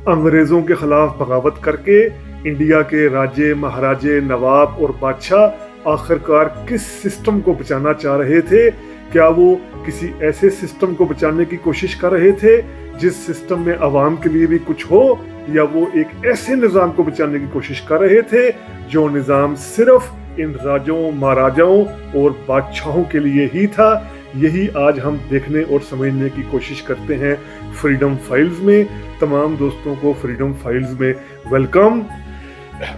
अंग्रेज़ों के ख़िलाफ़ बगावत करके इंडिया के राजे, महाराजे, नवाब और बादशाह आखिरकार किस सिस्टम को बचाना चाह रहे थे? क्या वो किसी ऐसे सिस्टम को बचाने की कोशिश कर रहे थे जिस सिस्टम में आवाम के लिए भी कुछ हो, या वो एक ऐसे निज़ाम को बचाने की कोशिश कर रहे थे जो निज़ाम सिर्फ इन राजों, महाराजाओं और बादशाहों के लिए ही था? यही आज हम देखने और समझने की कोशिश करते हैं फ्रीडम फाइल्स में। तमाम दोस्तों को फ्रीडम फाइल्स में वेलकम।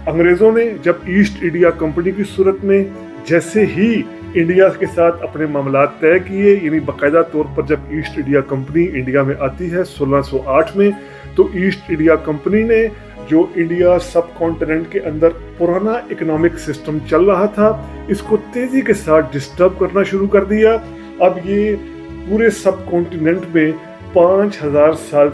अंग्रेज़ों ने जब ईस्ट इंडिया कंपनी की सूरत में जैसे ही इंडिया के साथ अपने मामलात तय किए, यानी बाकायदा तौर पर जब ईस्ट इंडिया कंपनी इंडिया में आती है 1608 में, तो ईस्ट इंडिया कंपनी ने जो इंडिया सब कॉन्टिनेंट के अंदर पुराना इकोनॉमिक सिस्टम चल रहा था, इसको तेज़ी के साथ डिस्टर्ब करना शुरू कर दिया। अब ये पूरे सब कॉन्टिनेंट में 5000 साल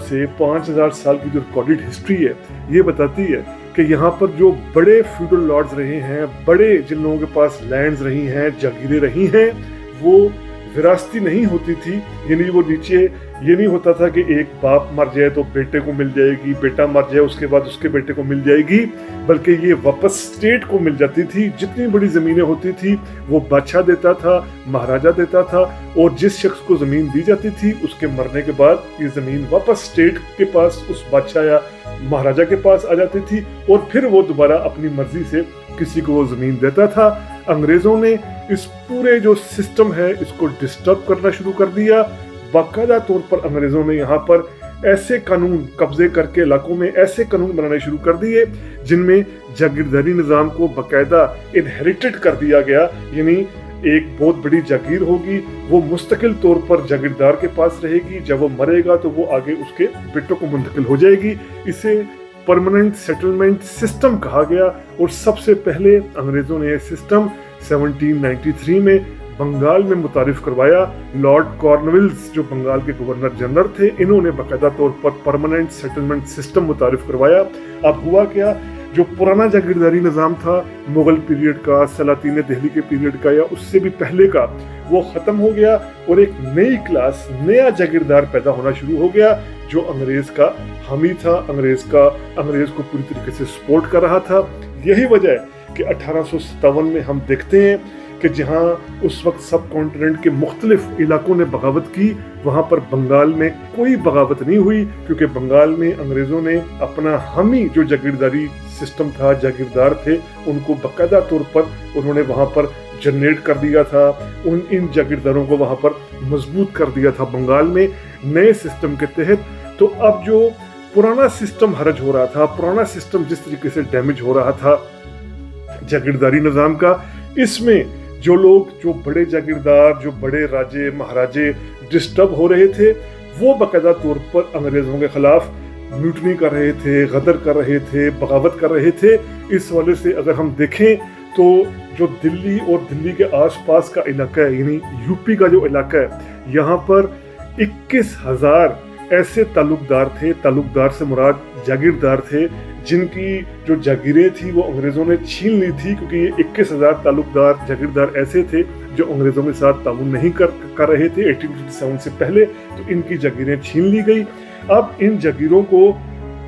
की जो रिकॉर्डेड हिस्ट्री है, ये बताती है कि यहाँ पर जो बड़े फ्यूडल लॉर्ड्स रहे हैं, बड़े जिन लोगों के पास लैंड्स रही हैं, जागीरें रही हैं, वो विरासती नहीं होती थी। यानी वो नीचे ये नहीं होता था कि एक बाप मर जाए तो बेटे को मिल जाएगी, बेटा मर जाए उसके बाद उसके बेटे को मिल जाएगी, बल्कि ये वापस स्टेट को मिल जाती थी। जितनी बड़ी ज़मीनें होती थी वो बादशाह देता था, महाराजा देता था, और जिस शख्स को ज़मीन दी जाती थी उसके मरने के बाद ये ज़मीन वापस स्टेट के पास, उस बादशाह या महाराजा के पास आ जाती थी, और फिर वो दोबारा अपनी मर्जी से किसी को वो ज़मीन देता था। अंग्रेज़ों ने इस पूरे जो सिस्टम है इसको डिस्टर्ब करना शुरू कर दिया। बाकायदा तौर पर अंग्रेज़ों ने यहाँ पर ऐसे कानून कब्जे करके इलाकों में ऐसे कानून बनाने शुरू कर दिए जिनमें जागीरदारी निज़ाम को बाकायदा इनहेरिटेड कर दिया गया। यानी एक बहुत बड़ी जागीर होगी, वो मुस्तकिल तौर पर जागीरदार के पास रहेगी, जब वो मरेगा तो वो आगे उसके बेटों को मुंतकिल हो जाएगी। इसे परमानेंट सेटलमेंट सिस्टम कहा गया, और सबसे पहले अंग्रेज़ों ने यह सिस्टम 1793 में बंगाल में मुतारिफ करवाया। लॉर्ड कॉर्नवालिस जो बंगाल के गवर्नर जनरल थे, इन्होंने बाकायदा तौर पर परमानेंट सेटलमेंट सिस्टम मुतारिफ करवाया। अब हुआ क्या, जो पुराना जागीरदारी निज़ाम था मुग़ल पीरियड का, सलातीन दिल्ली के पीरियड का या उससे भी पहले का, वो ख़त्म हो गया और एक नई क्लास, नया जागीरदार पैदा होना शुरू हो गया जो अंग्रेज़ का हामी था, अंग्रेज़ को पूरी तरीके से सपोर्ट कर रहा था। यही वजह है कि 1857 में हम देखते हैं कि जहाँ उस वक्त सब कॉन्टिनेंट के मुख्तलिफ इलाकों ने बगावत की, वहाँ पर बंगाल में कोई बगावत नहीं हुई, क्योंकि बंगाल में अंग्रेज़ों ने अपना हामी जो जागीरदारी सिस्टम था, जागीरदार थे, उनको बाकायदा तौर पर उन्होंने वहाँ पर जनरेट कर दिया था। इन जागीरदारों को वहाँ पर मजबूत कर दिया था बंगाल में नए सिस्टम के तहत। तो अब जो पुराना सिस्टम हरज हो रहा था, पुराना सिस्टम जिस तरीके से डैमेज हो रहा था जागीरदारी निज़ाम का, इसमें जो लोग, जो बड़े जागीरदार, जो बड़े राजे महाराजे डिस्टर्ब हो रहे थे, वो बाकायदा तौर पर अंग्रेज़ों के ख़िलाफ़ म्यूटनी कर रहे थे, गदर कर रहे थे, बगावत कर रहे थे। इस वजह से अगर हम देखें तो जो दिल्ली और दिल्ली के आसपास का इलाका है, यानी यूपी का जो इलाका है, यहाँ पर 21,000 ऐसे ताल्लुकदार थे। ताल्लुकदार से मुराद जागीरदार थे जिनकी जो जागीरें थी वो अंग्रेज़ों ने छीन ली थी, क्योंकि ये 21,000 ताल्लुकदार जागीरदार ऐसे थे जो अंग्रेज़ों के साथ ताउन नहीं कर रहे थे 1857 से पहले, तो इनकी जागीरें छीन ली गई। अब इन जागीरों को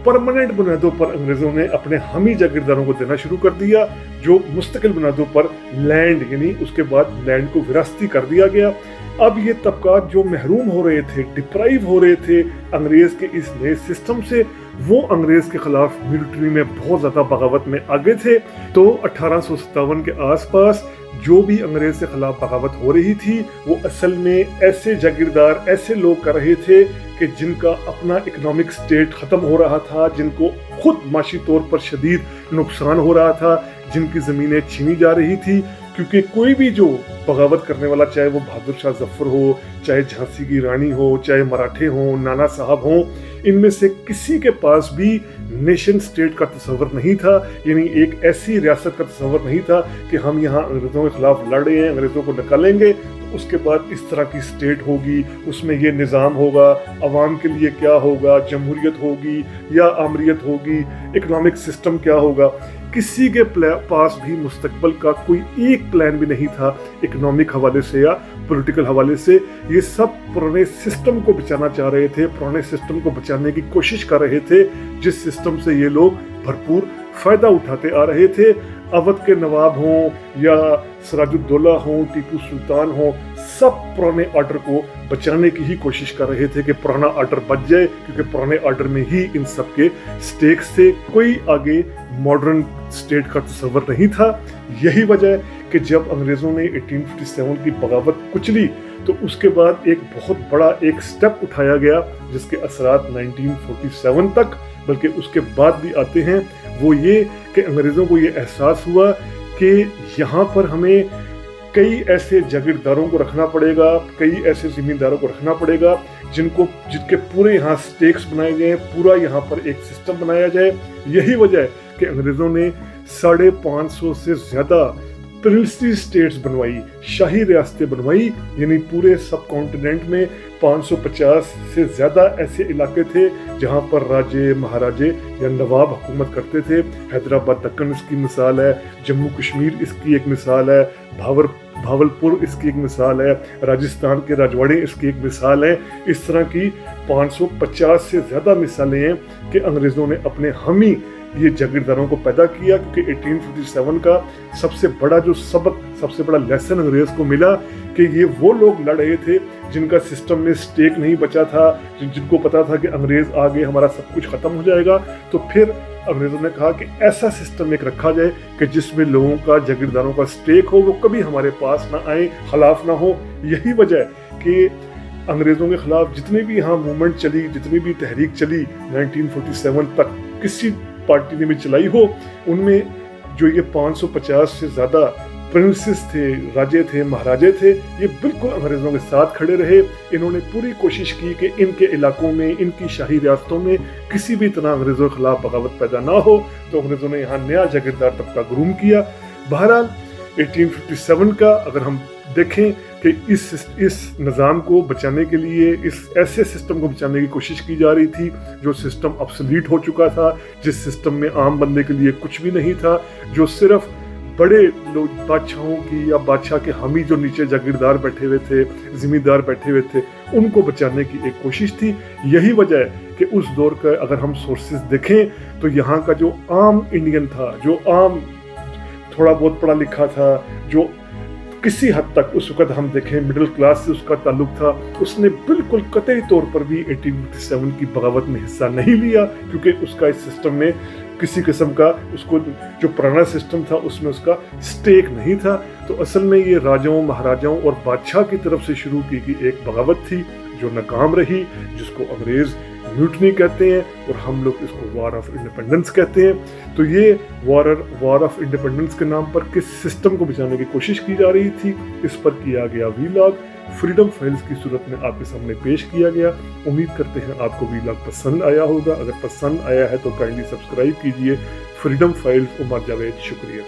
परमानेंट बुनियादों पर अंग्रेज़ों ने अपने हामी जागीरदारों को देना शुरू कर दिया, जो मुस्तकिल बुनियादों पर लैंड, यानी उसके बाद लैंड को विरासती कर दिया गया। अब ये तबकात जो महरूम हो रहे थे, डिप्राइव हो रहे थे अंग्रेज़ के इस नए सिस्टम से, वो अंग्रेज़ के ख़िलाफ़ मिलिट्री में बहुत ज़्यादा बगावत में आगे थे। तो 1857 के आसपास जो भी अंग्रेज़ के ख़िलाफ़ बगावत हो रही थी, वो असल में ऐसे जागीरदार, ऐसे लोग कर रहे थे कि जिनका अपना इकोनॉमिक स्टेट ख़त्म हो रहा था, जिनको खुद माशी तौर पर शदीद नुकसान हो रहा था, जिनकी ज़मीनें छीनी जा रही थी। क्योंकि कोई भी जो बगावत करने वाला, चाहे वो बहादुर शाह जफ़र हो, चाहे झांसी की रानी हो, चाहे मराठे हों, नाना साहब हों, इनमें से किसी के पास भी नेशन स्टेट का तस्वर नहीं था। यानी एक ऐसी रियासत का तस्वर नहीं था कि हम यहाँ अंग्रेज़ों के ख़िलाफ़ लड़ रहे हैं, अंग्रेज़ों को निकालेंगे तो उसके बाद इस तरह की स्टेट होगी, उसमें ये निज़ाम होगा, अवाम के लिए क्या होगा, जमहूरियत होगी या आमरीत होगी, इकनॉमिक सिस्टम क्या होगा। किसी के पास भी मुस्तकबिल का कोई एक प्लान भी नहीं था, इकोनॉमिक हवाले से या पॉलिटिकल हवाले से। ये सब पुराने सिस्टम को बचाना चाह रहे थे, पुराने सिस्टम को बचाने की कोशिश कर रहे थे, जिस सिस्टम से ये लोग भरपूर फायदा उठाते आ रहे थे। अवध के नवाब हों या सिराजुद्दौला हों, टीपू सुल्तान हों, सब पुराने ऑर्डर को बचाने की ही कोशिश कर रहे थे कि पुराना ऑर्डर बच जाए, क्योंकि पुराने ऑर्डर में ही इन सब के स्टेक्स थे। कोई आगे मॉडर्न स्टेट का तस्वर नहीं था। यही वजह कि जब अंग्रेज़ों ने 1857 की बगावत कुचली तो उसके बाद एक बहुत बड़ा एक स्टेप उठाया गया, जिसके असरात 1947 तक बल्कि उसके बाद भी आते हैं। वो ये कि अंग्रेज़ों को ये एहसास हुआ कि यहाँ पर हमें कई ऐसे जागीरदारों को रखना पड़ेगा, कई ऐसे ज़मींदारों को रखना पड़ेगा जिनके पूरे यहाँ स्टेक्स बनाए जाएं, पूरा यहाँ पर एक सिस्टम बनाया जाए। यही वजह है कि अंग्रेज़ों ने 550 से ज़्यादा प्रिंसली स्टेट्स बनवाई, शाही रियासतें बनवाई, यानी पूरे सब कॉन्टिनेंट में 550 से ज़्यादा ऐसे इलाके थे जहाँ पर राजे महाराजे या नवाब हुकूमत करते थे। हैदराबाद दक्कन इसकी मिसाल है, जम्मू कश्मीर इसकी एक मिसाल है, भावलपुर इसकी एक मिसाल है, राजस्थान के राजवाड़े इसकी एक मिसाल है। इस तरह की 550 से ज़्यादा मिसालें हैं कि अंग्रेज़ों ने अपने हामी ये जागीरदारों को पैदा किया, क्योंकि 1857 का सबसे बड़ा जो सबक, सबसे बड़ा लेसन अंग्रेज़ को मिला कि ये वो लोग लड़ रहे थे जिनका सिस्टम में स्टेक नहीं बचा था, जिनको पता था कि अंग्रेज़ आगे हमारा सब कुछ ख़त्म हो जाएगा। तो फिर अंग्रेज़ों ने कहा कि ऐसा सिस्टम एक रखा जाए कि जिसमें लोगों का, जागीरदारों का स्टेक हो, वो कभी हमारे पास ना आए, खिलाफ ना हो। यही वजह है कि अंग्रेज़ों के ख़िलाफ़ जितनी भी यहाँ मूवमेंट चली, जितनी भी तहरीक चली 1947 तक किसी पार्टी ने भी चलाई हो, उनमें जो ये 550 से ज़्यादा प्रिंसेस थे, राजे थे, महाराजे थे, ये बिल्कुल अंग्रेज़ों के साथ खड़े रहे। इन्होंने पूरी कोशिश की कि इनके इलाकों में, इनकी शाही रियासतों में किसी भी तरह अंग्रेज़ों के खिलाफ बगावत पैदा ना हो। तो अंग्रेज़ों ने यहाँ नया जागीरदार तबका ग्रूम किया। बहरहाल 1857 का अगर हम देखें कि इस निज़ाम को बचाने के लिए, इस ऐसे सिस्टम को बचाने की कोशिश की जा रही थी जो सिस्टम ऑब्सोलीट हो चुका था, जिस सिस्टम में आम बंदे के लिए कुछ भी नहीं था, जो सिर्फ बड़े लोग, बादशाहों की या बादशाह के हामी जो नीचे जागीरदार बैठे हुए थे, ज़मींदार बैठे हुए थे, उनको बचाने की एक कोशिश थी। यही वजह है कि उस दौर का अगर हम सोर्सेज देखें तो यहाँ का जो आम इंडियन था, जो आम थोड़ा बहुत पढ़ा लिखा था, जो किसी हद तक उस वक़्त हम देखें मिडिल क्लास से उसका ताल्लुक था, उसने बिल्कुल कतई तौर पर भी 1857 की बगावत में हिस्सा नहीं लिया, क्योंकि उसका इस सिस्टम में किसी किस्म का, उसको जो पुराना सिस्टम था उसमें उसका स्टेक नहीं था। तो असल में ये राजाओं, महाराजाओं और बादशाह की तरफ से शुरू की गई एक बगावत थी जो नाकाम रही, जिसको अंग्रेज़ म्यूटनी कहते हैं और हम लोग इसको वॉर ऑफ इंडिपेंडेंस कहते हैं। तो ये वॉर ऑफ इंडिपेंडेंस के नाम पर किस सिस्टम को बचाने की कोशिश की जा रही थी, इस पर किया गया वीलॉग फ्रीडम फाइल्स की सूरत में आपके सामने पेश किया गया। उम्मीद करते हैं आपको वीलॉग पसंद आया होगा। अगर पसंद आया है तो काइंडली सब्सक्राइब कीजिए। फ्रीडम फाइल्स, उमर जावेद, शुक्रिया।